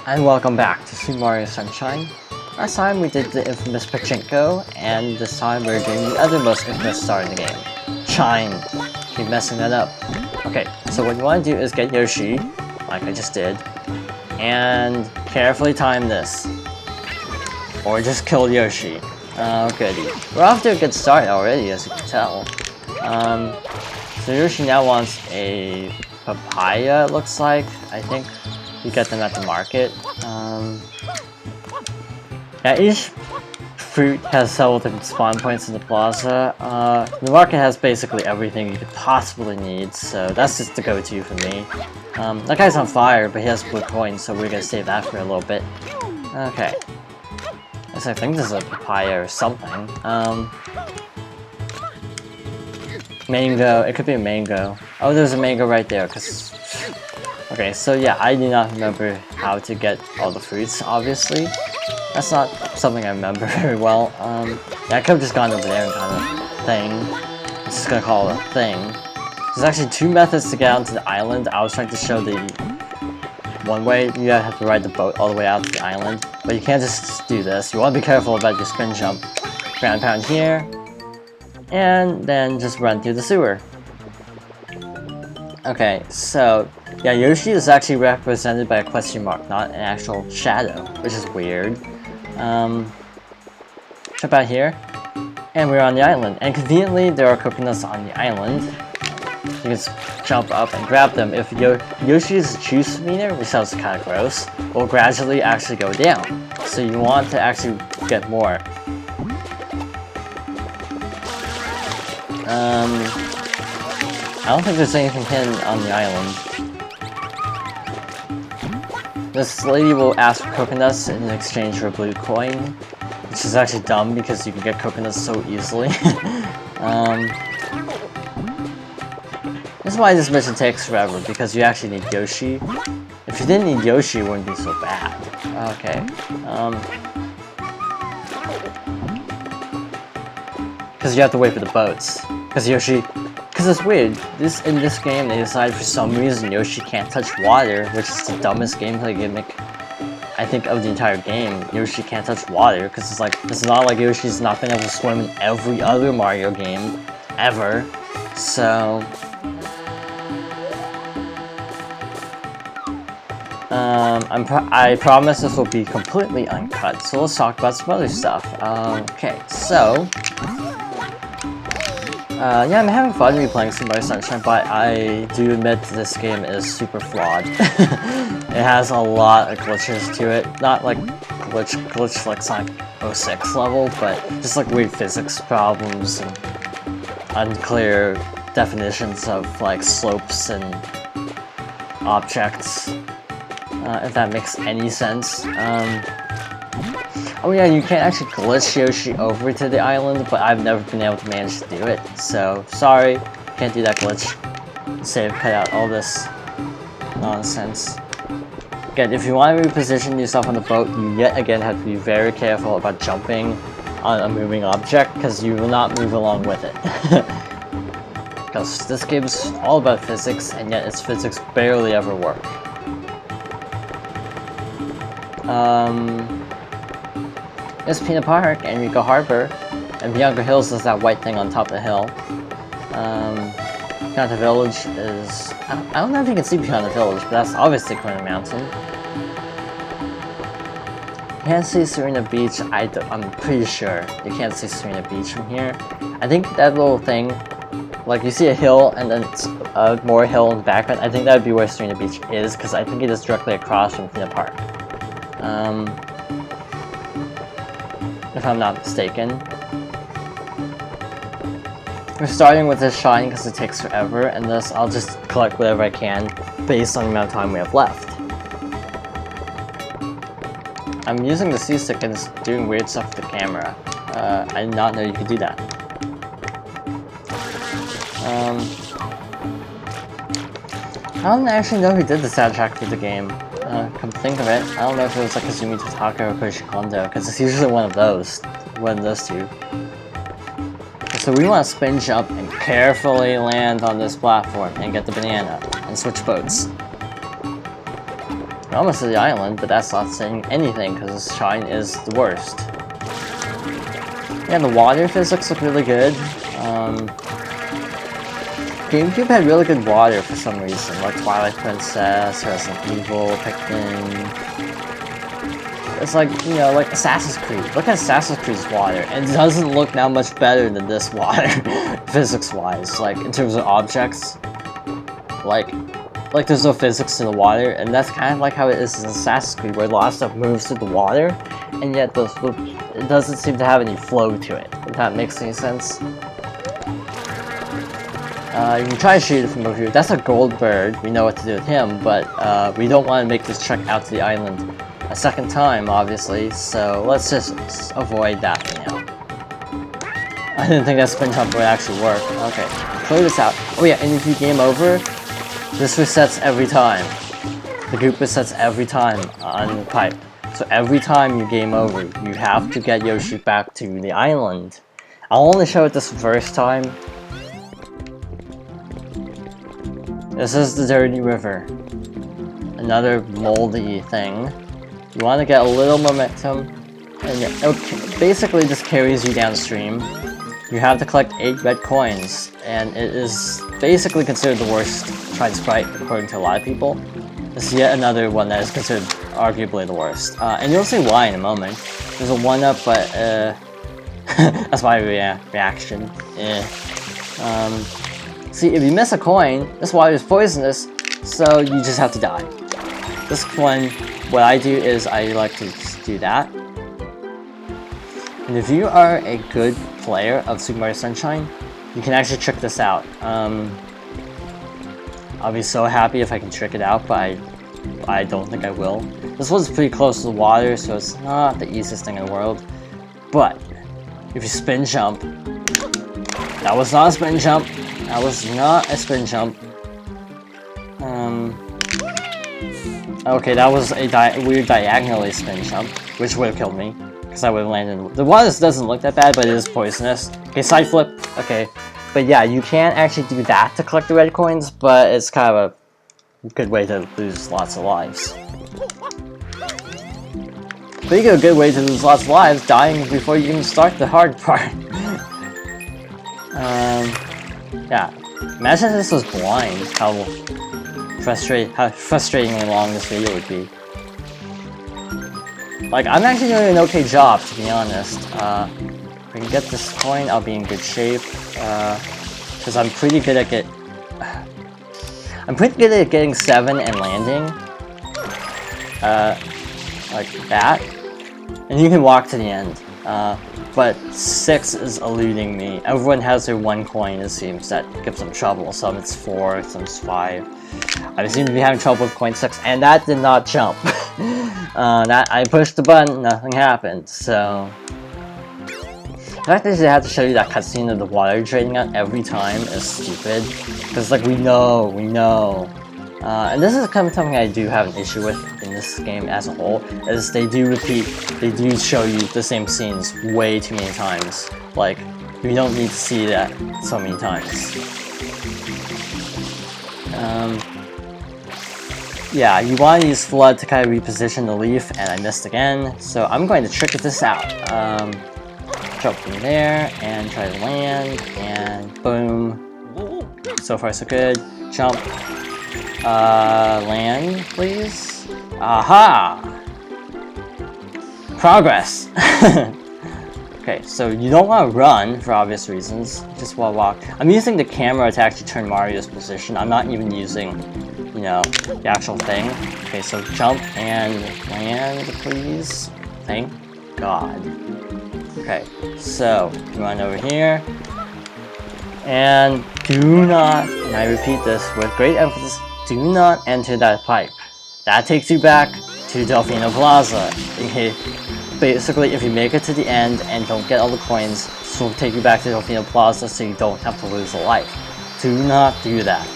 And welcome back to Super Mario Sunshine. Last time we did the infamous Pachinko, and this time we're doing the other most infamous star in the game, Chime. Keep messing that up. Okay, so what you want to do is get Yoshi, like I just did, and carefully time this. Or just kill Yoshi. Oh goody. We're off to a good start already, as you can tell. So Yoshi now wants a papaya, it looks like, I think. You get them at the market. Yeah, each fruit has several different spawn points in the plaza. The market has basically everything you could possibly need, so that's just the go-to for me. That guy's on fire, but he has blue coins, so we're gonna save that for a little bit. Okay. I think this is a papaya or something. Mango. It could be a mango. Oh, there's a mango right there, because... Okay, so yeah, I do not remember how to get all the fruits, obviously. That's not something I remember very well. Yeah, I could have just gone over there and kind of thing. I'm just gonna call it a thing. There's actually two methods to get onto the island. I was trying to show the one way. You have to ride the boat all the way out to the island. But you can't just do this. You want to be careful about your spin jump. Ground pound here. And then just run through the sewer. Okay, so... yeah, Yoshi is actually represented by a question mark, not an actual shadow, which is weird. Jump out here, and we're on the island. And conveniently, there are coconuts on the island. You can just jump up and grab them. If Yoshi's juice meter, which sounds kind of gross, will gradually actually go down. So you want to actually get more. I don't think there's anything hidden on the island. This lady will ask for coconuts in exchange for a blue coin, which is actually dumb because you can get coconuts so easily. This is why this mission takes forever, because you actually need Yoshi. If you didn't need Yoshi, it wouldn't be so bad. Okay. Because you have to wait for the boats. Because it's weird, in this game they decided for some reason Yoshi can't touch water, which is the dumbest gameplay gimmick I think of the entire game. Yoshi can't touch water, because it's not like Yoshi's not been able to swim in every other Mario game, ever. So... I promise this will be completely uncut, so let's talk about some other stuff. Okay, so... yeah, I'm having fun replaying Super Mario Sunshine, but I do admit this game is super flawed. It has a lot of glitches to it. Not like glitch like Sonic 06 level, but just like weird physics problems and unclear definitions of like slopes and objects, if that makes any sense. Oh yeah, you can't actually glitch Yoshi over to the island, but I've never been able to manage to do it, so sorry, can't do that glitch. Save, cut out all this nonsense. Again, if you want to reposition yourself on the boat, you yet again have to be very careful about jumping on a moving object, because you will not move along with it. Because this game is all about physics, and yet its physics barely ever work. It's Peanut Park, Enrico Harbor, and Bianco Hills is that white thing on top of the hill. Pianta Village is... I don't know if you can see Pianta Village, but that's obviously Corona Mountain. You can't see Serena Beach, I'm pretty sure you can't see Serena Beach from here. I think that little thing, like you see a hill and then it's more hill in the background, I think that would be where Serena Beach is, because I think it is directly across from Peanut Park. If I'm not mistaken. We're starting with this shine because it takes forever, and thus I'll just collect whatever I can based on the amount of time we have left. I'm using the C-stick and it's doing weird stuff with the camera. I did not know you could do that. I don't actually know who did the soundtrack for the game. Come to think of it, I don't know if it was like Kazumi Totaka or Koji Kondo, because it's usually one of those two. So we want to spin jump and carefully land on this platform and get the banana and switch boats. almost to the island, but that's not saying anything because Shine is the worst. Yeah, the water physics look really good. GameCube had really good water for some reason, like Twilight Princess, Resident Evil, Pikmin. It's like, you know, like Assassin's Creed. Look at Assassin's Creed's water, and it doesn't look that much better than this water, physics-wise. Like, in terms of objects, like there's no physics to the water, and that's kind of like how it is in Assassin's Creed, where a lot of stuff moves through the water, and yet it doesn't seem to have any flow to it, if that makes any sense. You can try to shoot it from over here. That's a gold bird. We know what to do with him, but we don't want to make this trek out to the island a second time, obviously, so let's just avoid that for now. I didn't think that spin jump would actually work. Okay, clear this out. Oh yeah, and if you game over, this resets every time. The group resets every time on the pipe. So every time you game over, you have to get Yoshi back to the island. I'll only show it this first time. This is the Dirty River. Another moldy thing. You want to get a little momentum, and it basically just carries you downstream. You have to collect 8 red coins, and it is basically considered the worst Shine Sprite according to a lot of people. This is yet another one that is considered arguably the worst. And you'll see why in a moment. There's a 1-up, but that's my reaction. See, if you miss a coin, this water is poisonous, so you just have to die. This one, what I do is I like to just do that. And if you are a good player of Super Mario Sunshine, you can actually trick this out. I'll be so happy if I can trick it out, but I don't think I will. This one's pretty close to the water, so it's not the easiest thing in the world. But if you spin jump, that was not a spin jump. That was not a spin jump. Okay, that was a weird diagonally spin jump, which would have killed me, because I would have landed. The water doesn't look that bad, but it is poisonous. Okay, side flip. Okay, but yeah, you can actually do that to collect the red coins, but it's kind of a good way to lose lots of lives. Speaking of a good way to lose lots of lives, dying before you even start the hard part. Yeah. Imagine if this was blind, how frustratingly long this video would be. Like, I'm actually doing an okay job, to be honest. If we can get this coin, I'll be in good shape. Because I'm pretty good at getting 7 and landing. Like that. And you can walk to the end. But 6 is eluding me. Everyone has their 1 coin, it seems, that gives them trouble. Some it's 4, some it's 5. I seem to be having trouble with coin 6, and that did not jump. That I pushed the button, nothing happened, so... The fact that they have to show you that cutscene of the water draining out every time is stupid. Because, like, we know. And this is kind of something I do have an issue with in this game as a whole, is they do show you the same scenes way too many times. Like, you don't need to see that so many times. Yeah, you want to use Flood to kind of reposition the leaf, and I missed again, so I'm going to trick this out. Jump from there, and try to land, and boom. So far so good. Jump. Land, please. Aha! Progress! Okay, so you don't want to run for obvious reasons. You just want to walk. I'm using the camera to actually turn Mario's position. I'm not even using, you know, the actual thing. Okay, so jump and land, please. Thank God. Okay, so run over here. And do not, and I repeat this with great emphasis, do not enter that pipe. That takes you back to Delfino Plaza. Okay. Basically, if you make it to the end and don't get all the coins, this will take you back to Delfino Plaza so you don't have to lose a life. Do not do that.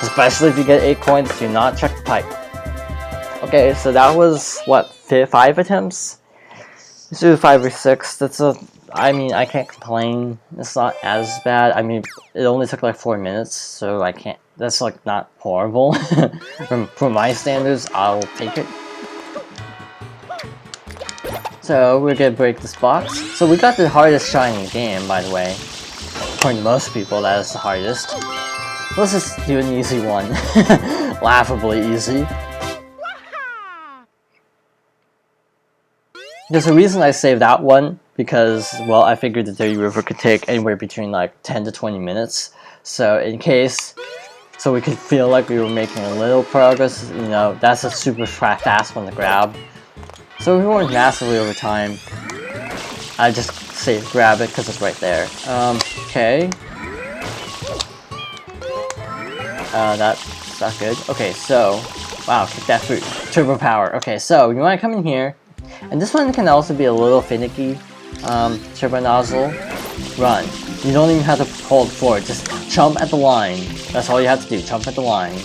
Especially if you get 8 coins, do not check the pipe. Okay, so that was, what, 5 attempts? Let's do 5 or 6. I mean, I can't complain. It's not as bad. I mean, it only took like 4 minutes, so I can't That's like not horrible. For my standards, I'll take it. So we're gonna break this box. So we got the hardest shine in the game, by the way. According to most people, that is the hardest. Let's just do an easy one. Laughably easy. There's a reason I saved that one, because, well, I figured the Dirty River could take anywhere between like 10 to 20 minutes. So in case, so we could feel like we were making a little progress, you know, that's a super fast one to grab. So we weren't massively over time. I just say grab it because it's right there. Okay. That's not good. Okay, so, wow, kick that fruit. Turbo power. Okay, so you want to come in here, and this one can also be a little finicky. Turbo nozzle, run. You don't even have to hold forward, just jump at the line. That's all you have to do, jump at the line.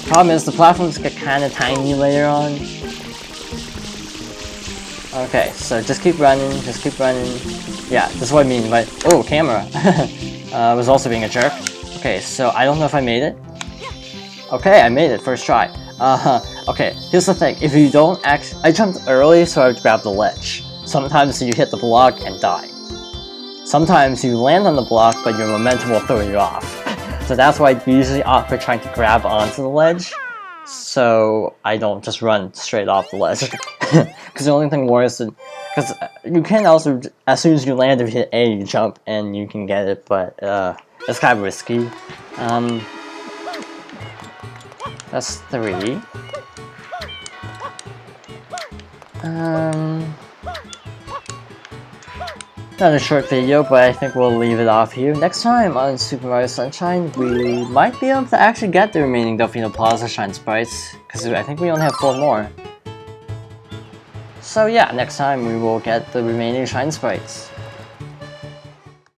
Problem is, the platforms get kind of tiny later on. Okay, so just keep running, just keep running. Yeah, this is what I mean by, oh, camera. I was also being a jerk. Okay, so I don't know if I made it. Okay, I made it, first try. Okay, here's the thing, if you don't I jumped early so I would grab the ledge. Sometimes you hit the block and die. Sometimes you land on the block, but your momentum will throw you off. So that's why I usually opt for trying to grab onto the ledge, so I don't just run straight off the ledge. Because the only thing worse than, because you can also, as soon as you land, if you hit A, you jump and you can get it, but it's kind of risky. That's 3. Not a short video, but I think we'll leave it off here. Next time on Super Mario Sunshine, we might be able to actually get the remaining Delfino Plaza Shine Sprites, because I think we only have 4 more. So yeah, next time we will get the remaining Shine Sprites.